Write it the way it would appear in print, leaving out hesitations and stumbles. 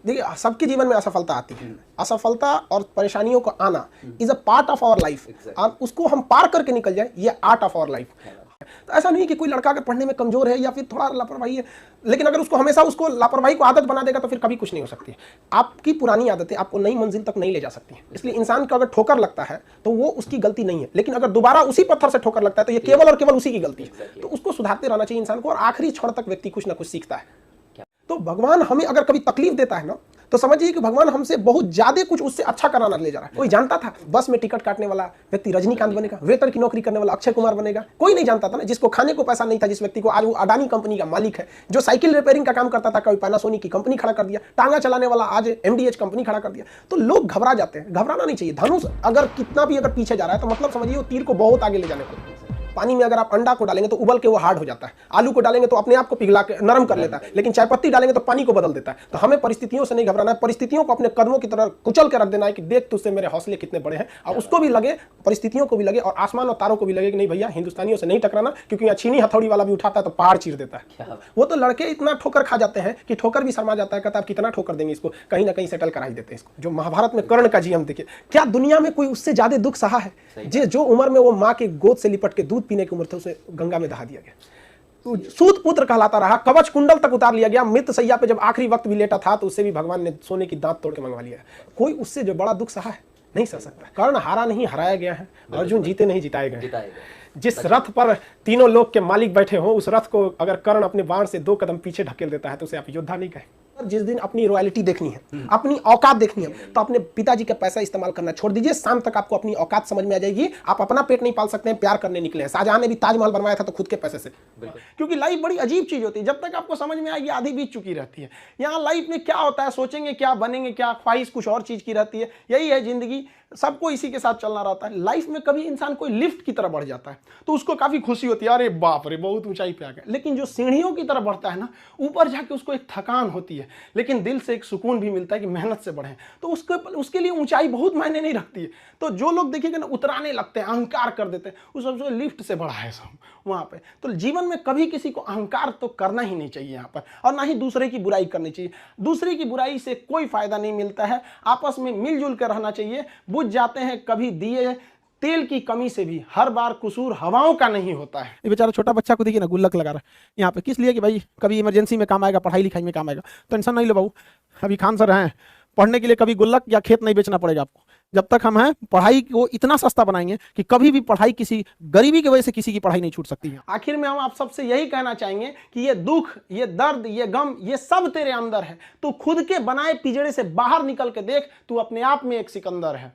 देखिए सबके जीवन में असफलता आती है। असफलता और परेशानियों को आना is a part of our life. उसको हम पार करके निकल जाए, ये आर्ट ऑफ आवर लाइफ। तो ऐसा नहीं कि कोई लड़का अगर पढ़ने में कमजोर है या फिर थोड़ा लापरवाही है, लेकिन अगर उसको हमेशा उसको लापरवाही को आदत बना देगा तो फिर कभी कुछ नहीं हो सकती। आपकी पुरानी आदतें आपको नई मंजिल तक नहीं ले जा सकती। इसलिए इंसान को अगर ठोकर लगता है तो वो उसकी गलती नहीं है, लेकिन अगर दोबारा उसी पत्थर से ठोकर लगता है तो ये केवल और केवल उसी की गलती है। तो उसको सुधारते रहना चाहिए इंसान को, और आखिरी क्षण तक व्यक्ति कुछ ना कुछ सीखता है। तो भगवान हमें अगर कभी तकलीफ देता है ना, तो समझिए कि भगवान हमसे बहुत ज्यादा कुछ उससे अच्छा कराना ले जा रहा है। कोई जानता था बस में टिकट काटने वाला व्यक्ति रजनीकांत बनेगा, वेटर की नौकरी करने वाला अक्षय कुमार बनेगा? कोई नहीं जानता था ना। जिसको खाने को पैसा नहीं था, जिस व्यक्ति को आज वो अडानी कंपनी का मालिक है, जो साइकिल रिपेयरिंग का काम करता था कभी पैनासोनिक की कंपनी खड़ा कर दिया, टांगा चलाने वाला आज MDH कंपनी खड़ा कर दिया। तो लोग घबरा जाते हैं, घबराना नहीं चाहिए। धनुष अगर कितना भी अगर पीछे जा रहा है तो मतलब समझिए वो तीर को बहुत आगे ले जाने वाला। पानी में अगर आप अंडा को डालेंगे तो उबल के वो हार्ड हो जाता है, आलू को डालेंगे तो अपने आप को पिघला के नरम कर लेता है, लेकिन चाय पत्ती डालेंगे तो पानी को बदल देता है। तो हमें परिस्थितियों से नहीं घबराना है, परिस्थितियों को अपने कदमों की तरह कुचल के रख देना है कि देख तुझसे मेरे हौसले कितने बड़े हैं। और उसको भी लगे, परिस्थितियों को भी लगे और आसमान और तारों को भी लगे कि नहीं भैया हिंदुस्तानियों से नहीं टकराना, क्योंकि यहाँ छीनी हथौड़ी वाला भी उठाता है तो पहाड़ चीर देता है। वो तो लड़के इतना ठोकर खा जाते हैं कि ठोकर भी शर्मा जाता है, कहता है कितना ठोकर देंगे इसको, कहीं ना कहीं सेटल करा ही देते हैं इसको। जो महाभारत में कर्ण का जीवन देखिए, क्या दुनिया में कोई उससे ज्यादा दुख सहा है? जो उम्र में वो माँ के गोद से लिपट के दूध पीने की उम्र थी उसे गंगा में दहा दिया गया, सूत पुत्र कहलाता रहा, कवच कुंडल तक उतार लिया गया, मृत सैया पे जब आखिरी वक्त भी लेटा था तो उससे भी भगवान ने सोने की दांत तोड़ के मंगवा लिया। कोई उससे जो बड़ा दुख सहा है नहीं सह सकता। कर्ण हारा नहीं हराया गया है, अर्जुन जीते नहीं जिताए गए। जिस रथ पर तीनों लोग के मालिक बैठे हो, उस रथ को अगर कर्ण अपने बाण से 2 कदम पीछे ढकेल देता है तो उसे आप योद्धा नहीं कहे। जिस दिन अपनी रॉयल्टी देखनी है, अपनी औकात देखनी है, तो अपने पिताजी का पैसा इस्तेमाल करना छोड़ दीजिए। शाम तक आपको अपनी औकात समझ में आ जाएगी। आप अपना पेट नहीं पाल सकते हैं, प्यार करने निकले हैं। शाहजहां ने भी ताजमहल बनवाया था तो खुद के पैसे से। क्योंकि लाइफ बड़ी अजीब चीज होती है, जब तक आपको समझ में आएगी आधी बीत चुकी रहती है। यहाँ लाइफ में क्या होता है, सोचेंगे क्या, बनेंगे क्या, ख्वाहिश कुछ और चीज की रहती है। यही है जिंदगी, सबको इसी के साथ चलना रहता है। लाइफ में कभी इंसान कोई लिफ्ट की तरफ बढ़ जाता है तो उसको काफी खुशी होती है, अरे बाप रे बहुत ऊंचाई पे आ गया। लेकिन जो सीढ़ियों की तरफ बढ़ता है ना, ऊपर जाके उसको एक थकान होती है, लेकिन दिल से एक सुकून भी मिलता है कि मेहनत से बढ़े। तो उसके लिए ऊंचाई बहुत मायने नहीं रखती है। तो जो लोग देखिएगा ना उतराने लगते हैं, अहंकार कर देते हैं, उस सबसे लिफ्ट से बढ़ा है सब वहां पे। तो जीवन में कभी किसी को अहंकार तो करना ही नहीं चाहिए यहाँ पर, और ना ही दूसरे की बुराई करनी चाहिए। दूसरे की बुराई से कोई फायदा नहीं मिलता है। आपस में मिलजुल कर रहना चाहिए। बुझ जाते हैं कभी दिए तेल की कमी से भी, हर बार कसूर हवाओं का नहीं होता है। ये बेचारा छोटा बच्चा को देखिए ना गुल्लक लगा रहा है यहाँ पे, किस लिए? कि भाई कभी इमरजेंसी में काम आएगा, पढ़ाई लिखाई में काम आएगा। टेंशन नहीं लो बाबू, अभी खान सर हैं, पढ़ने के लिए कभी गुल्लक या खेत नहीं बेचना पड़ेगा आपको। जब तक हम हैं पढ़ाई को इतना सस्ता बनाएंगे कि कभी भी पढ़ाई किसी गरीबी की वजह से किसी की पढ़ाई नहीं छूट सकती है। आखिर में हम आप सबसे यही कहना चाहेंगे कि ये दुख, ये दर्द, ये गम, ये सब तेरे अंदर है। तू खुद के बनाए पिंजरे से बाहर निकल के देख, तू अपने आप में एक सिकंदर है।